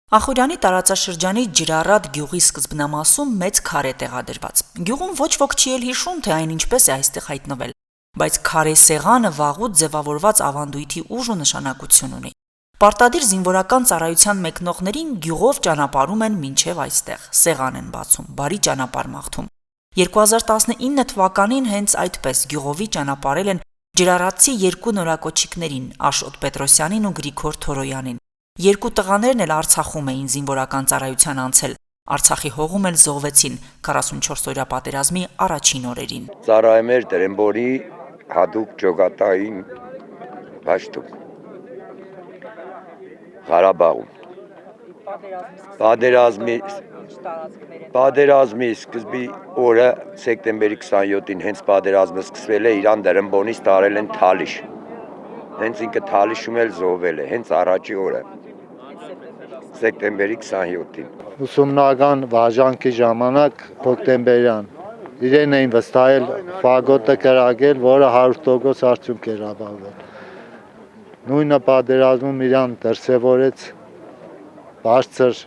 Ախուրյանի տարածաշրջանի Ջրառատ գյուղի սկզբնամասում մեծ քարե տեղադրված։ Գյուղում ոչ ոք չի էլ հիշում, թե այն ինչպես է այստեղ հայտնվել, բայց քարե սեղանը վաղուց ձևավորված ավանդույթի ուժ ու նշանակություն ունի։ Պարտադիր զինվորական ծառայության մեկնողներին գյուղով ճանապարհում են մինչև այստեղ, սեղան են բացում, բարի ճանապարհ մաղթում։ 2019 թվականին հենց այդպես գյուղովի ճանապարհել են ջրառատցի երկու նորակոչիկներին՝ Աշոտ Պետրոսյանին ու Գրիգոր Թորոյանին։ Երկու տղաներն էլ Արցախում էին զինվորական ծառայության անցել, Արցախի հողում էլ զոհվեցին 44-օրյա պատերազմի առաջին օրերին։ Ծառայում էր Դրամբորի հատուկ ջոկատային հաշտում Ղարաբաղում։ Պատերազմի սկզբի օրը սեպտեմբերի 27-ին հենց պատերազմը սկսվել է, իրան Դրամբոնից տարել են Թալիշ։ Հենց ինքը Թալիշում էլ զոհվել է, հենց առաջի օրը։ Սեպտեմբերի 27-ին։ Ուսումնական վարժանքի ժամանակ հոկտեմբերյան իրեն էին վստահել ֆագոտը կրակել, որը 100% արդյունք էր ապահովել։ Նույնը պատերազմում իրան դրսևորեց բարձր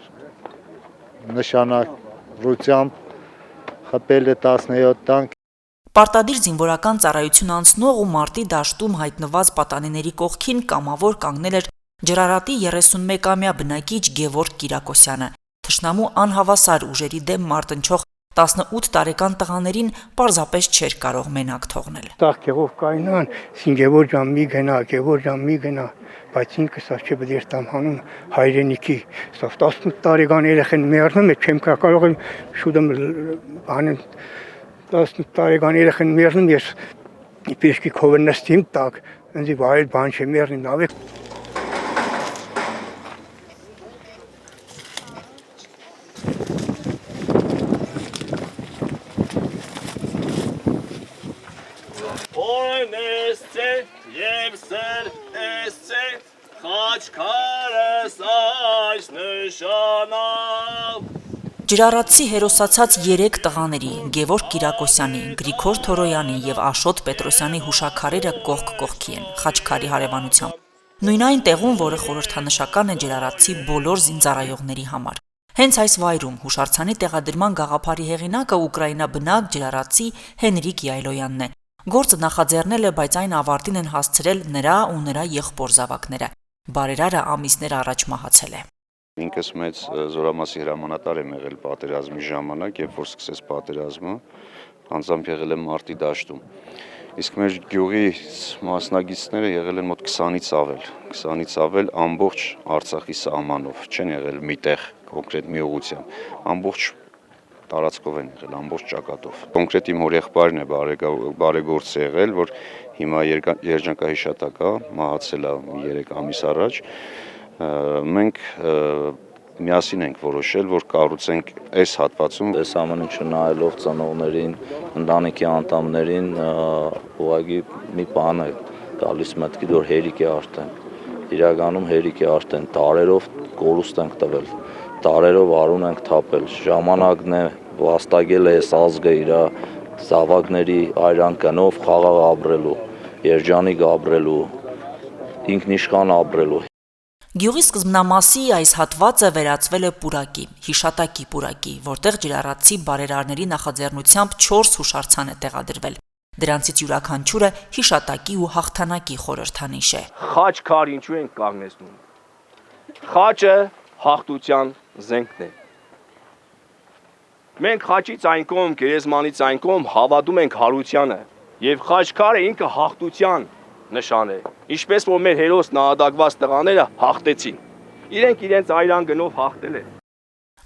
նշանակությամբ, խփել է 17 տանկ։ Պարտադիր զինվորական ծառայություն անցնող ու մարտի դաշտում հայտնված պատանիների կողքին կամավոր կանգնել էր Ջրառատի 31-ամյա բնակիչ Գևորգ Կիրակոսյանը։ Թշնամու անհավասար ուժերի դեմ մարտնչող 18 տարեկան տղաներին պարզապես չէր կարող մենակ թողնել։ Տաղ գեղով կայնան, սին Գևորգ ջան մի գնա, Գևորգ ջան մի գնա, բայց ինքս աչի բդեր տամ հանուն հայրենիքի։ Սա 18 տարեկան երեխան մեռնում է, չեմ կարող եմ շուտը հանեն 18 տարեկան երեխան մեռնում ես պեշկի քովնստիմ տակ, ինձ վայր բան չեմ մեռնի նավե։ Ջրառատցի հերոսացած 3 տղաների՝ Գևորգ Կիրակոսյանի, Գրիգոր Թորոյանի եւ Աշոտ Պետրոսյանի հուշաքարերը կողք կողքի են Խաչքարի հարևանությամբ։ Նույն այն տեղում, որը խորհրդանշական է ջրառատցի բոլոր զինծառայողների համար։ Հենց այս վայրում հուշարձանի տեղադրման գաղափարի հեղինակը ուկրաինաբնակ ջրառատցի Հենրիկ Յայլոյանն է։ Գործը նախաձեռնել է, բայց այն ավարտին են հասցրել նրա ու նրա եղբոր զավակները։ Բարերարը ամիսներ առաջ մահացել է։ Ինքս մեծ զորամասի հրամանատար եմ եղել պատերազմի ժամանակ, երբ որ սկսեց պատերազմը, անձամբ եղել եմ մարտի դաշտում։ Իսկ մեր գյուղի մասնագետները եղել են մոտ 20-ից ավել ամբողջ Արցախի սահմանով, չեն եղել մի տեղ կոնկրետ մի ուղղությամբ, ամբողջ տարածքով են եղել, ամբողջ ճակատով։ Կոնկրետ իմ հորեղբայրն է բարեգործ եղել, որ հիմա երջանկահիշատակ է, մահացել է 3 ամիս առաջ։ Մենք միասին ենք որոշել, որ կառուցենք այս հատվածում։ Այս ամեն ինչը նայելով ծնողներին, ընտանիքի անդամներին, ուղղակի մի բան է գալիս մտքի, որ հերիք է արդեն։ Իրականում հերիք է արդեն, տարերով կորուստ ենք տվել, տարերով արուն ենք թափել։ Ժամանակն է վաստակել է այս ազգը իր զավակների այրանքանով խաղաղ ապրելու, երջանիկ ապրելու, ինքնիշխան ապրելու։ Գյուղի սկզբնամասի այս հատվածը վերածվել է պուրակի, հիշատակի պուրակի, որտեղ ջրառատցի բարերարների նախաձեռնությամբ 4 հուշարձան է տեղադրվել։ Դրանցից յուրաքանչյուրը հիշատակի ու հաղթանակի խորհրդանիշ է։ Խաչքար ինչու ենք կանգնեցնում։ Խաչը հաղթության զենքն է։ Մենք խաչից այն կողմ, գերեզմանից այն կողմ հավատում ենք հարությանը, եւ խաչքարը ինքը հաղթության նշան է, ինչպես որ մեր հերոս նահատակված տղաները հաղթեցին։ Իրենք իրենց այրան գնով հաղթել են։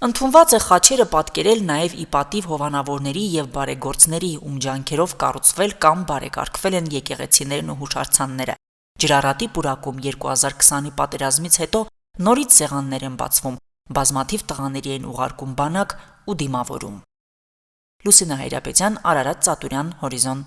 Ընդունված է խաչերը պատկերել նաև ի պատիվ հովանավորների եւ բարեգործների, ում ջանքերով կառուցվել կամ բարեկարգվել են եկեղեցիներն ու հուշարձանները։ Ջրառատի պուրակում 2020-ի պատերազմից հետո նորից սեղաններ են բացվում, բազմաթիվ տղաների են ուղարկում բանակ ու դիմավորում։ Լուսինա Հայրապետյան, Արարատ Ծատուրյան, Հորիզոն։